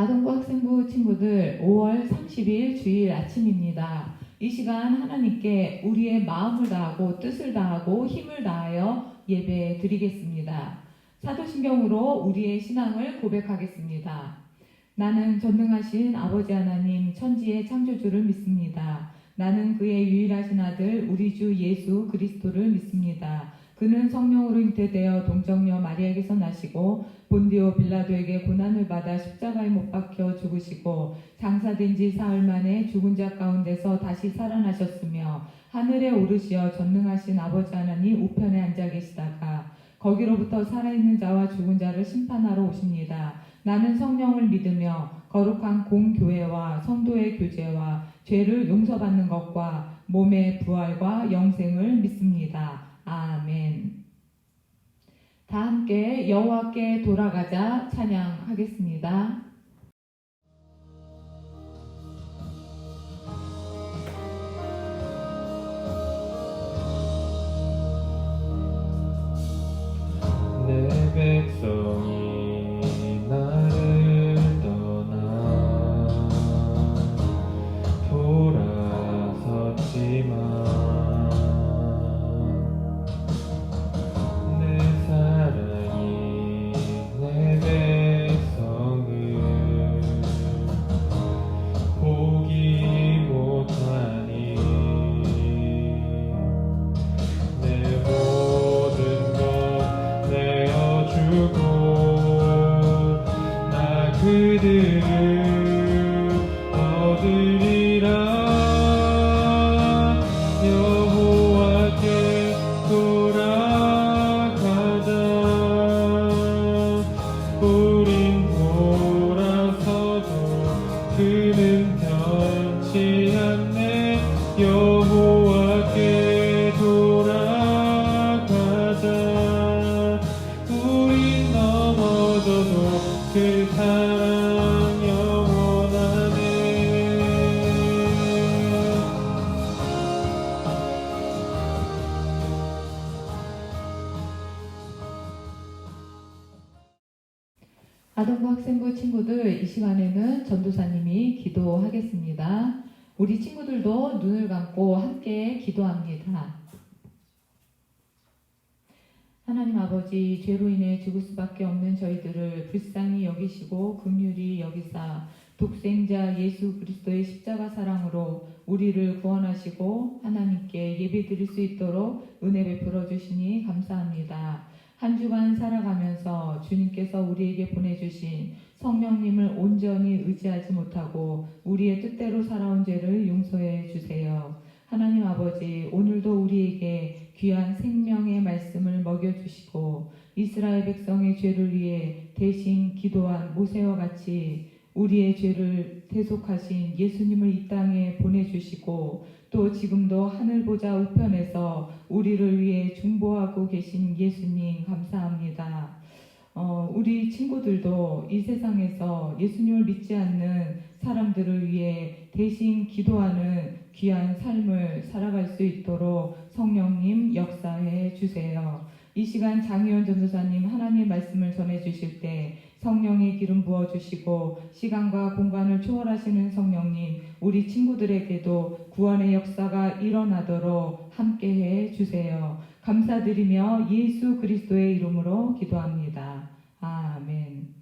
아동부 학생부 친구들 5월 30일 주일 아침입니다. 이 시간 하나님께 우리의 마음을 다하고 뜻을 다하고 힘을 다하여 예배 드리겠습니다. 사도신경으로 우리의 신앙을 고백하겠습니다. 나는 전능하신 아버지 하나님 천지의 창조주를 믿습니다. 나는 그의 유일하신 아들 우리 주 예수 그리스도를 믿습니다. 그는 성령으로 잉태되어 동정녀 마리아에게서 나시고 본디오 빌라도에게 고난을 받아 십자가에 못 박혀 죽으시고 장사된 지 사흘 만에 죽은 자 가운데서 다시 살아나셨으며 하늘에 오르시어 전능하신 아버지 하나님 우편에 앉아 계시다가 거기로부터 살아있는 자와 죽은 자를 심판하러 오십니다. 나는 성령을 믿으며 거룩한 공교회와 성도의 교제와 죄를 용서받는 것과 몸의 부활과 영생을 믿습니다. 아멘. 다 함께 여호와께 돌아가자 찬양하겠습니다. 내 백성이 나를 떠나 돌아섰지만 내 사랑이 내 백성을 보기 못하니 내 모든 것 내어주고 나 그들을 얻으리라. 여호와께 돌아가자. 우린 돌아서도 그는 변치 않네. 여호와께 돌아가자. 우린 넘어져도 그 사랑 영원하네. 아동부 학생부 친구들 이 시간에는 전도사님이 기도하겠습니다. 우리 친구들도 눈을 감고 함께 기도합니다. 하나님 아버지, 죄로 인해 죽을 수밖에 없는 저희들을 불쌍히 여기시고 긍휼히 여기사 독생자 예수 그리스도의 십자가 사랑으로 우리를 구원하시고 하나님께 예배드릴 수 있도록 은혜 베풀어 주시니 감사합니다. 한 주간 살아가면서 주님께서 우리에게 보내주신 성령님을 온전히 의지하지 못하고 우리의 뜻대로 살아온 죄를 용서해 주세요. 하나님 아버지, 오늘도 우리에게 귀한 생명의 말씀을 먹여주시고 이스라엘 백성의 죄를 위해 대신 기도한 모세와 같이 우리의 죄를 대속하신 예수님을 이 땅에 보내주시고 또 지금도 하늘 보좌 우편에서 우리를 위해 중보하고 계신 예수님 감사합니다. 우리 친구들도 이 세상에서 예수님을 믿지 않는 사람들을 위해 대신 기도하는 귀한 삶을 살아갈 수 있도록 성령님 역사해 주세요. 이 시간 장희원 전도사님 하나님의 말씀을 전해 주실 때 성령의 기름 부어주시고 시간과 공간을 초월하시는 성령님, 우리 친구들에게도 구원의 역사가 일어나도록 함께해 주세요. 감사드리며 예수 그리스도의 이름으로 기도합니다. 아멘.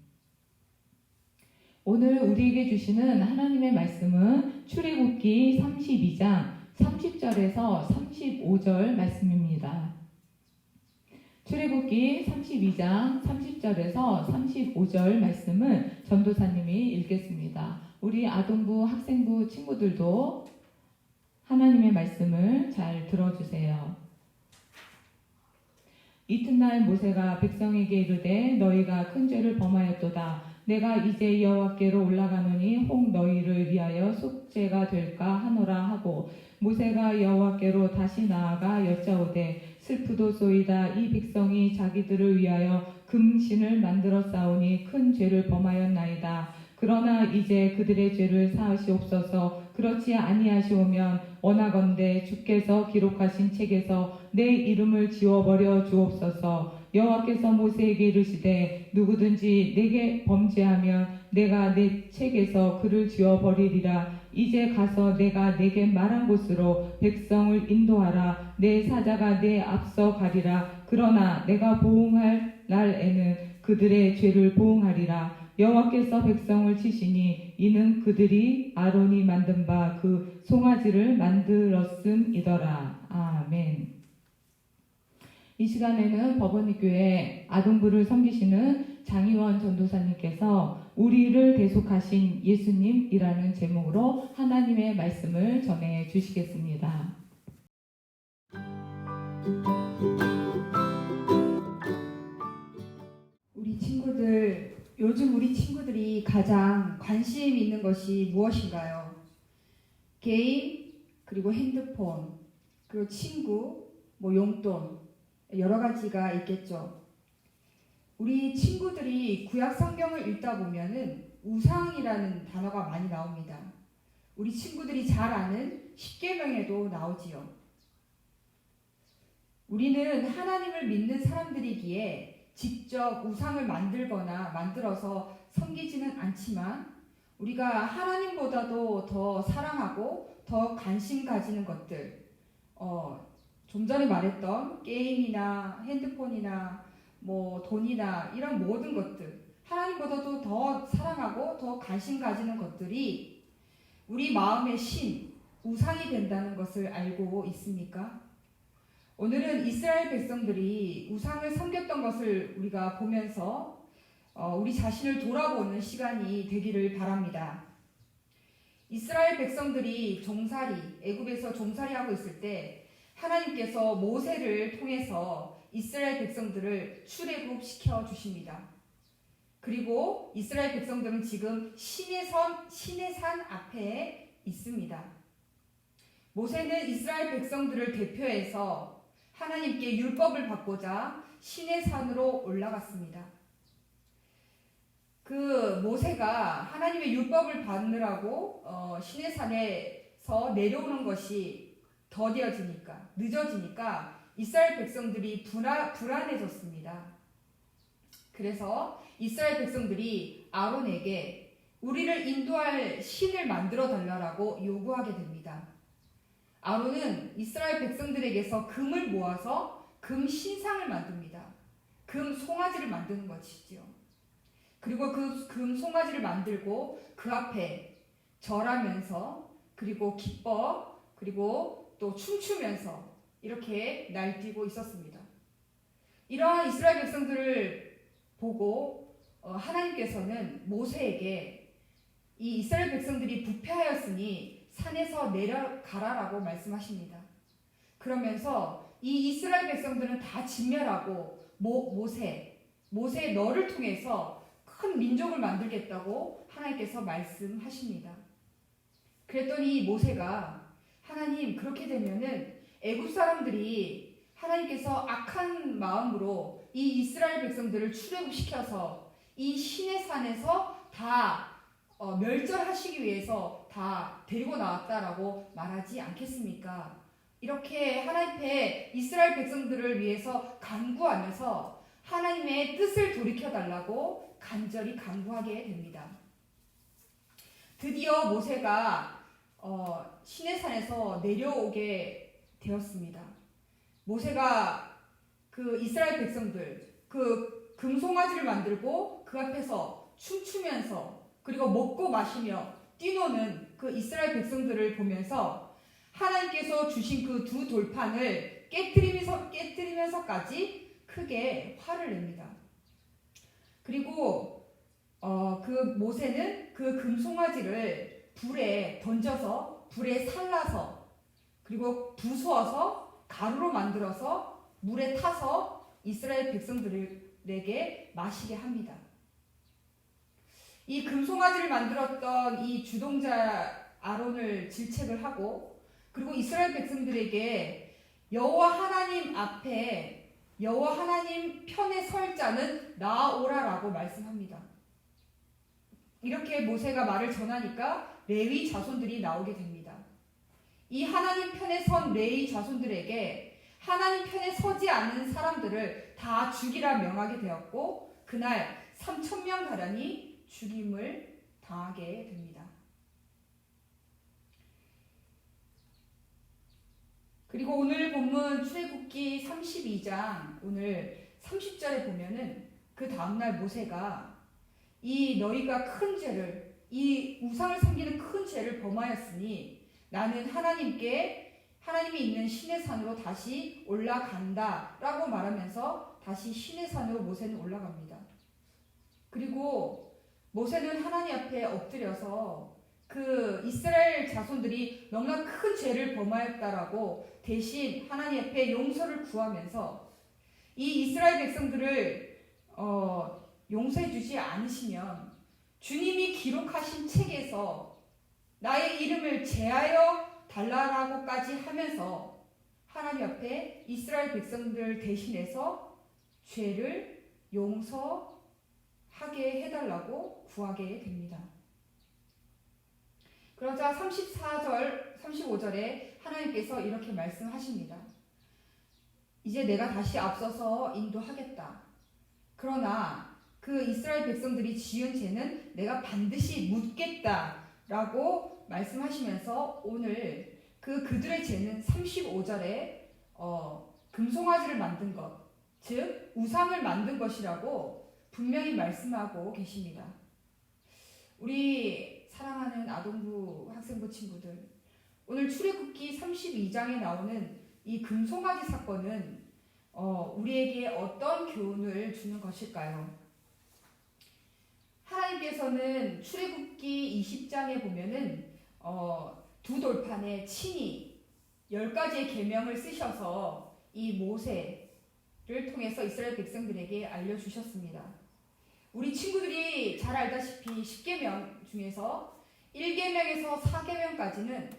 오늘 우리에게 주시는 하나님의 말씀은 출애굽기 32장 30절에서 35절 말씀입니다. 출애굽기 32장 30절에서 35절 말씀은 전도사님이 읽겠습니다. 우리 아동부 학생부 친구들도 하나님의 말씀을 잘 들어주세요. 이튿날 모세가 백성에게 이르되 너희가 큰 죄를 범하였도다. 내가 이제 여호와께로 올라가노니 혹 너희를 위하여 속죄가 될까 하노라 하고 모세가 여호와께로 다시 나아가 여짜오되 슬프도소이다. 이 백성이 자기들을 위하여 금신을 만들어 싸우니 큰 죄를 범하였나이다. 그러나 이제 그들의 죄를 사하시옵소서. 그렇지 아니하시오면 원하건대 주께서 기록하신 책에서 내 이름을 지워버려 주옵소서. 여호와께서 모세에게 이르시되 누구든지 내게 범죄하면 내가 내 책에서 그를 지워 버리리라. 이제 가서 내가 내게 말한 곳으로 백성을 인도하라. 내 사자가 내 앞서 가리라. 그러나 내가 보응할 날에는 그들의 죄를 보응하리라. 여호와께서 백성을 치시니 이는 그들이 아론이 만든 바 그 송아지를 만들었음이더라. 아멘. 이 시간에는 법원리교회 아동부를 섬기시는 장희원 전도사님께서 우리를 대속하신 예수님이라는 제목으로 하나님의 말씀을 전해 주시겠습니다. 요즘 우리 친구들이 가장 관심 있는 것이 무엇인가요? 게임, 그리고 핸드폰, 그리고 친구, 용돈, 여러 가지가 있겠죠. 우리 친구들이 구약 성경을 읽다 보면은 우상이라는 단어가 많이 나옵니다. 우리 친구들이 잘 아는 십계명에도 나오지요. 우리는 하나님을 믿는 사람들이기에 직접 우상을 만들어서 섬기지는 않지만 우리가 하나님보다도 더 사랑하고 더 관심 가지는 것들, 좀 전에 말했던 게임이나 핸드폰이나 돈이나 이런 모든 것들, 하나님보다도 더 사랑하고 더 관심 가지는 것들이 우리 마음의 우상이 된다는 것을 알고 있습니까? 오늘은 이스라엘 백성들이 우상을 섬겼던 것을 우리가 보면서 우리 자신을 돌아보는 시간이 되기를 바랍니다. 이스라엘 백성들이 애굽에서 종살이하고 있을 때 하나님께서 모세를 통해서 이스라엘 백성들을 출애굽시켜 주십니다. 그리고 이스라엘 백성들은 지금 시내 산 앞에 있습니다. 모세는 이스라엘 백성들을 대표해서 하나님께 율법을 받고자 시내 산으로 올라갔습니다. 그 모세가 하나님의 율법을 받느라고 시내 산에서 내려오는 것이 늦어지니까 이스라엘 백성들이 불안해졌습니다. 그래서 이스라엘 백성들이 아론에게 우리를 인도할 신을 만들어 달라고 요구하게 됩니다. 아론은 이스라엘 백성들에게서 금을 모아서 금 신상을 만듭니다. 금 송아지를 만드는 것이지요. 그리고 그 금 송아지를 만들고 그 앞에 절하면서 그리고 기뻐 그리고 또 춤추면서 이렇게 날뛰고 있었습니다. 이러한 이스라엘 백성들을 보고 하나님께서는 모세에게 이 이스라엘 백성들이 부패하였으니 산에서 내려가라라고 말씀하십니다. 그러면서 이 이스라엘 백성들은 다 진멸하고 모세 너를 통해서 큰 민족을 만들겠다고 하나님께서 말씀하십니다. 그랬더니 모세가 하나님 그렇게 되면은 애굽 사람들이 하나님께서 악한 마음으로 이 이스라엘 백성들을 출애굽시켜서 이 시내 산에서 다 멸절하시기 위해서 다 데리고 나왔다라고 말하지 않겠습니까? 이렇게 하나님 앞에 이스라엘 백성들을 위해서 간구하면서 하나님의 뜻을 돌이켜달라고 간절히 간구하게 됩니다. 드디어 모세가 시내산에서 내려오게 되었습니다. 모세가 그 이스라엘 백성들 그 금송아지를 만들고 그 앞에서 춤추면서 그리고 먹고 마시며 뛰노는 그 이스라엘 백성들을 보면서 하나님께서 주신 그 두 돌판을 깨뜨리면서까지 크게 화를 냅니다. 그리고 그 모세는 그 금송아지를 불에 던져서 불에 살라서 그리고 부수어서 가루로 만들어서 물에 타서 이스라엘 백성들에게 마시게 합니다. 이 금송아지를 만들었던 이 주동자 아론을 질책을 하고 그리고 이스라엘 백성들에게 여호와 하나님 앞에 여호와 하나님 편에 설 자는 나오라라고 말씀합니다. 이렇게 모세가 말을 전하니까 레위 자손들이 나오게 됩니다. 이 하나님 편에 선 레위 자손들에게 하나님 편에 서지 않는 사람들을 다 죽이라 명하게 되었고 그날 3,000명 가량이 죽임을 당하게 됩니다. 그리고 오늘 본문 출애굽기 32장 오늘 30절에 보면은 그 다음날 모세가 이 너희가 큰 죄를 이 우상을 섬기는 큰 죄를 범하였으니 나는 하나님이 있는 시내 산으로 다시 올라간다 라고 말하면서 다시 시내 산으로 모세는 올라갑니다. 그리고 모세는 하나님 앞에 엎드려서 그 이스라엘 자손들이 너무나 큰 죄를 범하였다라고 대신 하나님 앞에 용서를 구하면서 이 이스라엘 백성들을 용서해 주지 않으시면 주님이 기록하신 책에서 나의 이름을 제하여 달라라고까지 하면서 하나님 앞에 이스라엘 백성들 대신해서 죄를 용서하게 해달라고 구하게 됩니다. 그러자 34절, 35절에 하나님께서 이렇게 말씀하십니다. 이제 내가 다시 앞서서 인도하겠다. 그러나 그 이스라엘 백성들이 지은 죄는 내가 반드시 묻겠다라고 말씀하시면서 오늘 그들의 죄는 35절에 금송아지를 만든 것, 즉 우상을 만든 것이라고 분명히 말씀하고 계십니다. 우리 사랑하는 아동부 학생부 친구들, 오늘 출애굽기 32장에 나오는 이 금송아지 사건은 우리에게 어떤 교훈을 주는 것일까요? 하나님께서는 출애굽기 20장에 보면은 두 돌판에 친히 10가지의 계명을 쓰셔서 이 모세를 통해서 이스라엘 백성들에게 알려주셨습니다. 우리 친구들이 잘 알다시피 10계명 중에서 1계명에서 4계명까지는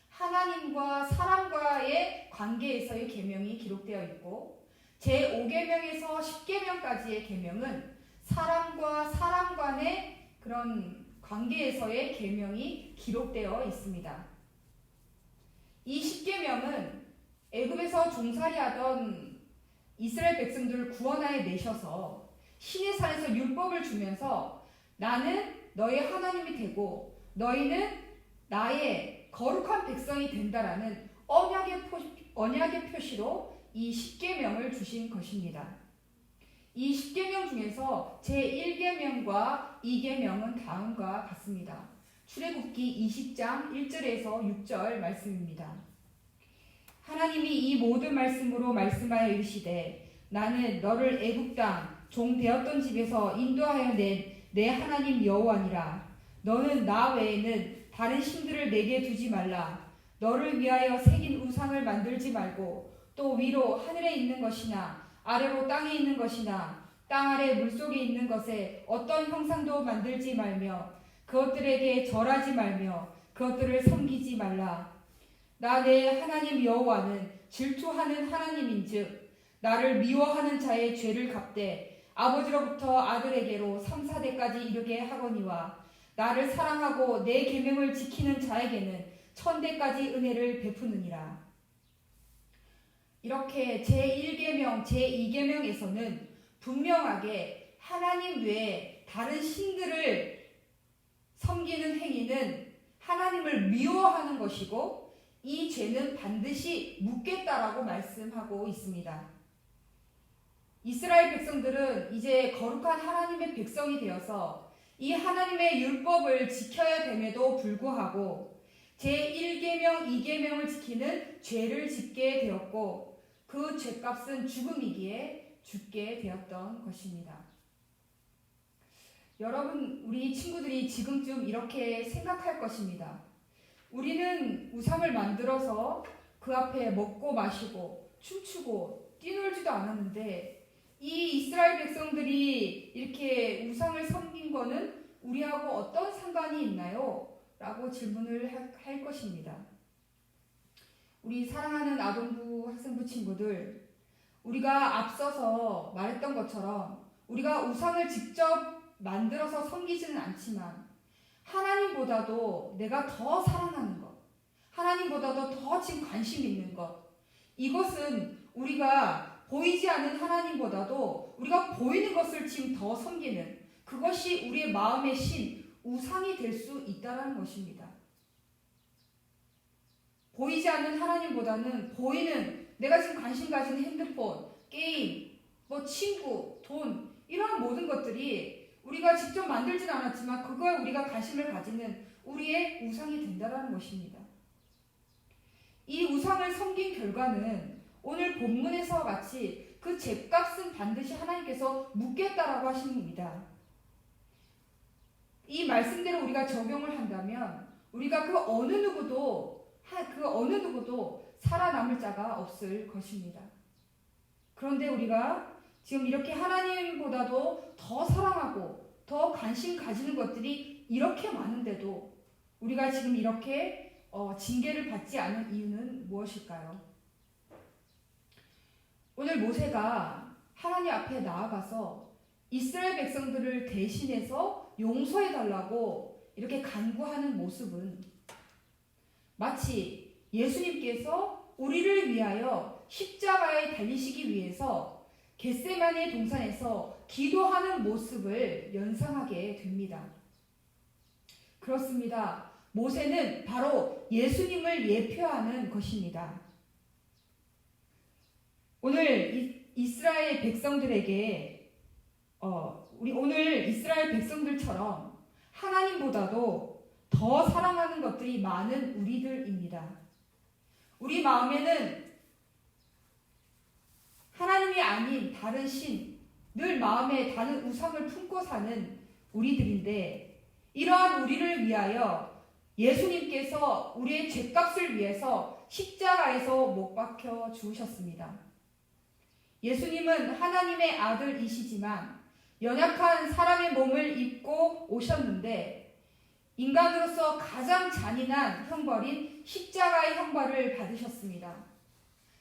하나님과 사람과의 관계에서의 계명이 기록되어 있고 제5계명에서 10계명까지의 계명은 사람과 사람 간의 그런 관계에서의 계명이 기록되어 있습니다. 이 10계명은 애굽에서 종살이하던 이스라엘 백성들을 구원하여 내셔서 시내산에서 율법을 주면서 나는 너희 하나님이 되고 너희는 나의 거룩한 백성이 된다라는 언약의 표시로 이 10계명을 주신 것입니다. 이 10계명 중에서 제1계명과 2계명은 다음과 같습니다. 출애굽기 20장 1절에서 6절 말씀입니다. 하나님이 이 모든 말씀으로 말씀하여 이르시되 나는 너를 애굽 땅 종 되었던 집에서 인도하여 낸 내 하나님 여호와니라. 너는 나 외에는 다른 신들을 내게 두지 말라. 너를 위하여 새긴 우상을 만들지 말고 또 위로 하늘에 있는 것이나 아래로 땅에 있는 것이나 땅 아래 물속에 있는 것에 어떤 형상도 만들지 말며 그것들에게 절하지 말며 그것들을 섬기지 말라. 나 내 하나님 여호와는 질투하는 하나님인즉 나를 미워하는 자의 죄를 갚되 아버지로부터 아들에게로 3, 4대까지 이르게 하거니와 나를 사랑하고 내 계명을 지키는 자에게는 1000대까지 은혜를 베푸느니라. 이렇게 제1계명, 제2계명에서는 분명하게 하나님 외에 다른 신들을 섬기는 행위는 하나님을 미워하는 것이고 이 죄는 반드시 묻겠다라고 말씀하고 있습니다. 이스라엘 백성들은 이제 거룩한 하나님의 백성이 되어서 이 하나님의 율법을 지켜야 됨에도 불구하고 제1계명, 2계명을 지키는 죄를 짓게 되었고 그 죄값은 죽음이기에 죽게 되었던 것입니다. 여러분, 우리 친구들이 지금쯤 이렇게 생각할 것입니다. 우리는 우상을 만들어서 그 앞에 먹고 마시고 춤추고 뛰놀지도 않았는데 이 이스라엘 백성들이 이렇게 우상을 섬긴 거는 우리하고 어떤 상관이 있나요? 라고 질문을 할 것입니다. 우리 사랑하는 아동부 학생부 친구들, 우리가 앞서서 말했던 것처럼 우리가 우상을 직접 만들어서 섬기지는 않지만 하나님보다도 내가 더 사랑하는 것, 하나님보다도 더 지금 관심 있는 것, 이것은 우리가 보이지 않는 하나님보다도 우리가 보이는 것을 지금 더 섬기는 그것이 우리의 마음의 신, 우상이 될 수 있다는 것입니다. 보이지 않는 하나님보다는 보이는 내가 지금 관심 가지는 핸드폰, 게임, 친구, 돈 이런 모든 것들이 우리가 직접 만들진 않았지만 그거에 우리가 관심을 가지는 우리의 우상이 된다는 것입니다. 이 우상을 섬긴 결과는 오늘 본문에서와 같이 그 죗값은 반드시 하나님께서 묻겠다라고 하십니다. 이 말씀대로 우리가 적용을 한다면 우리가 그 어느 누구도 살아남을 자가 없을 것입니다. 그런데 우리가 지금 이렇게 하나님보다도 더 사랑하고 더 관심 가지는 것들이 이렇게 많은데도 우리가 지금 이렇게 징계를 받지 않은 이유는 무엇일까요? 오늘 모세가 하나님 앞에 나아가서 이스라엘 백성들을 대신해서 용서해달라고 이렇게 간구하는 모습은 마치 예수님께서 우리를 위하여 십자가에 달리시기 위해서 겟세마네 동산에서 기도하는 모습을 연상하게 됩니다. 그렇습니다. 모세는 바로 예수님을 예표하는 것입니다. 오늘 이스라엘 백성들에게 우리 오늘 이스라엘 백성들처럼 하나님보다도 더 사랑하는 것들이 많은 우리들입니다. 우리 마음에는 하나님이 아닌 다른 신, 늘 마음에 다른 우상을 품고 사는 우리들인데 이러한 우리를 위하여 예수님께서 우리의 죗값을 위해서 십자가에서 못 박혀 죽으셨습니다. 예수님은 하나님의 아들이시지만 연약한 사람의 몸을 입고 오셨는데 인간으로서 가장 잔인한 형벌인 십자가의 형벌을 받으셨습니다.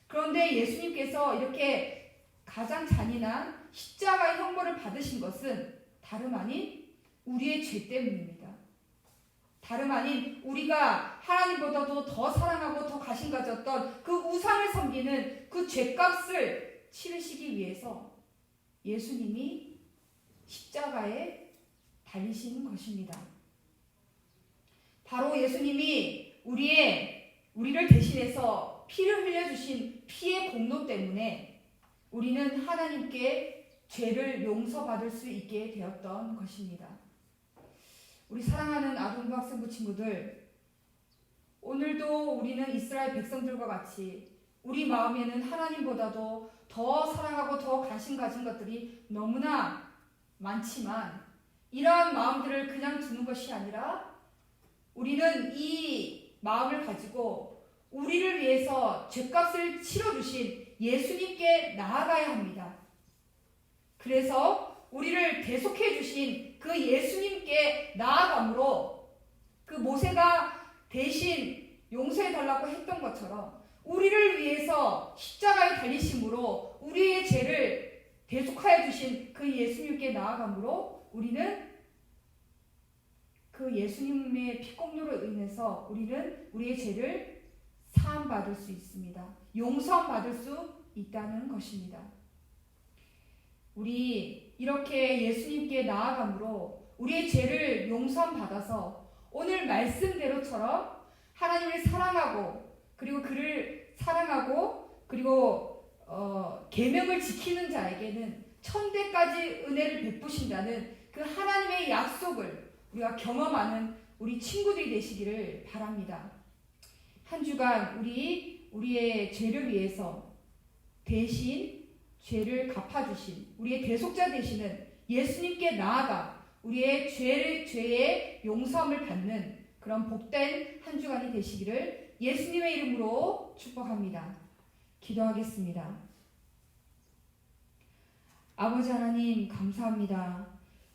그런데 예수님께서 이렇게 가장 잔인한 십자가의 형벌을 받으신 것은 다름 아닌 우리의 죄 때문입니다. 다름 아닌 우리가 하나님보다도 더 사랑하고 더 관심 가졌던 그 우상을 섬기는 그 죄값을 치르시기 위해서 예수님이 십자가에 달리신 것입니다. 바로 예수님이 우리를 대신해서 피를 흘려주신 피의 공로 때문에 우리는 하나님께 죄를 용서받을 수 있게 되었던 것입니다. 우리 사랑하는 아동부 학생부 친구들, 오늘도 우리는 이스라엘 백성들과 같이 우리 마음에는 하나님보다도 더 사랑하고 더 관심 가진 것들이 너무나 많지만 이러한 마음들을 그냥 두는 것이 아니라 우리는 이 마음을 가지고 우리를 위해서 죗값을 치러주신 예수님께 나아가야 합니다. 그래서 우리를 대속해 주신 그 예수님께 나아감으로 그 모세가 대신 용서해달라고 했던 것처럼 우리를 위해서 십자가에 달리심으로 우리의 죄를 대속하여 주신 그 예수님께 나아감으로 우리는 그 예수님의 피공로로 인해서 우리는 우리의 죄를 사함받을 수 있습니다. 용서받을 수 있다는 것입니다. 우리 이렇게 예수님께 나아감으로 우리의 죄를 용서받아서 오늘 말씀대로처럼 하나님을 사랑하고 그리고 그를 사랑하고 그리고 계명을 지키는 자에게는 천대까지 은혜를 베푸신다는 그 하나님의 약속을 우리가 경험하는 우리 친구들이 되시기를 바랍니다. 한 주간 우리의 죄를 위해서 대신 죄를 갚아주신 우리의 대속자 되시는 예수님께 나아가 우리의 죄의 용서함을 받는 그런 복된 한 주간이 되시기를 예수님의 이름으로 축복합니다. 기도하겠습니다. 아버지 하나님 감사합니다.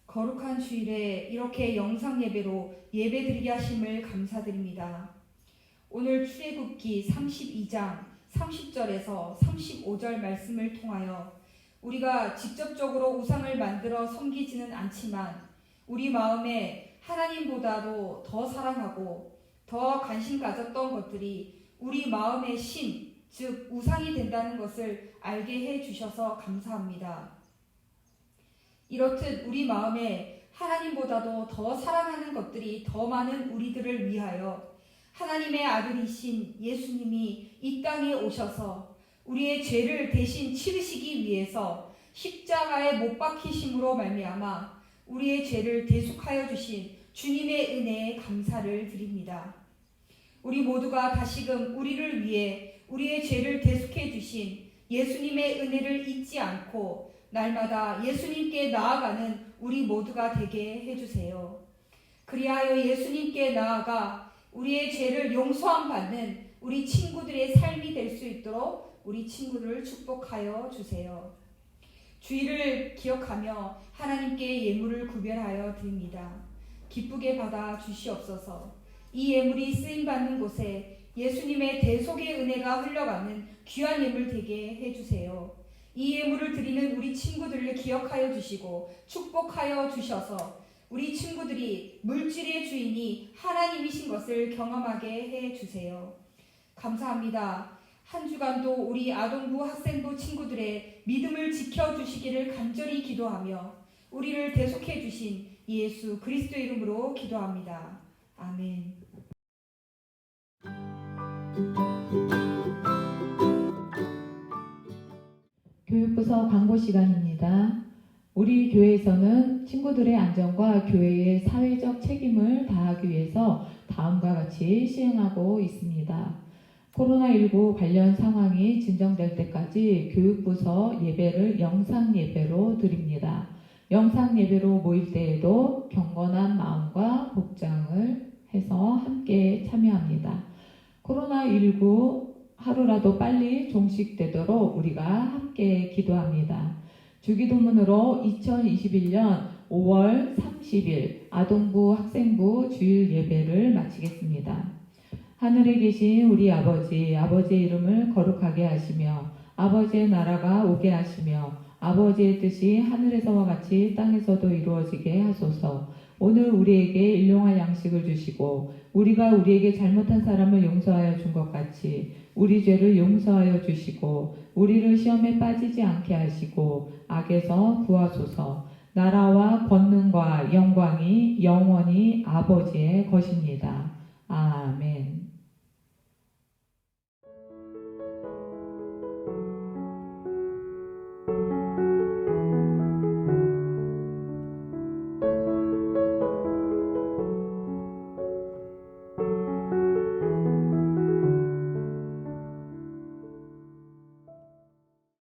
거룩한 주일에 이렇게 영상 예배로 예배드리게 하심을 감사드립니다. 오늘 출애굽기 32장 30절에서 35절 말씀을 통하여 우리가 직접적으로 우상을 만들어 섬기지는 않지만 우리 마음에 하나님보다도 더 사랑하고 더 관심 가졌던 것들이 우리 마음의 신, 즉 우상이 된다는 것을 알게 해 주셔서 감사합니다. 이렇듯 우리 마음에 하나님보다도 더 사랑하는 것들이 더 많은 우리들을 위하여 하나님의 아들이신 예수님이 이 땅에 오셔서 우리의 죄를 대신 치르시기 위해서 십자가에 못 박히심으로 말미암아 우리의 죄를 대속하여 주신 주님의 은혜에 감사를 드립니다. 우리 모두가 다시금 우리를 위해 우리의 죄를 대속해 주신 예수님의 은혜를 잊지 않고 날마다 예수님께 나아가는 우리 모두가 되게 해주세요. 그리하여 예수님께 나아가 우리의 죄를 용서함 받는 우리 친구들의 삶이 될 수 있도록 우리 친구들을 축복하여 주세요. 주의를 기억하며 하나님께 예물을 구별하여 드립니다. 기쁘게 받아 주시옵소서. 이 예물이 쓰임받는 곳에 예수님의 대속의 은혜가 흘러가는 귀한 예물 되게 해주세요. 이 예물을 드리는 우리 친구들을 기억하여 주시고 축복하여 주셔서 우리 친구들이 물질의 주인이 하나님이신 것을 경험하게 해주세요. 감사합니다. 한 주간도 우리 아동부 학생부 친구들의 믿음을 지켜주시기를 간절히 기도하며 우리를 대속해 주신 예수 그리스도의 이름으로 기도합니다. 아멘. 교육부서 광고 시간입니다. 우리 교회에서는 친구들의 안전과 교회의 사회적 책임을 다하기 위해서 다음과 같이 시행하고 있습니다. 코로나19 관련 상황이 진정될 때까지 교육부서 예배를 영상 예배로 드립니다. 영상 예배로 모일 때에도 경건한 마음과 복장을 해서 함께 참여합니다. 코로나19 하루라도 빨리 종식되도록 우리가 함께 기도합니다. 주기도문으로 2021년 5월 30일 아동부 학생부 주일 예배를 마치겠습니다. 하늘에 계신 우리 아버지, 아버지의 이름을 거룩하게 하시며 아버지의 나라가 오게 하시며 아버지의 뜻이 하늘에서와 같이 땅에서도 이루어지게 하소서. 오늘 우리에게 일용할 양식을 주시고 우리가 우리에게 잘못한 사람을 용서하여 준 것 같이 우리 죄를 용서하여 주시고 우리를 시험에 빠지지 않게 하시고 악에서 구하소서. 나라와 권능과 영광이 영원히 아버지의 것입니다. 아멘.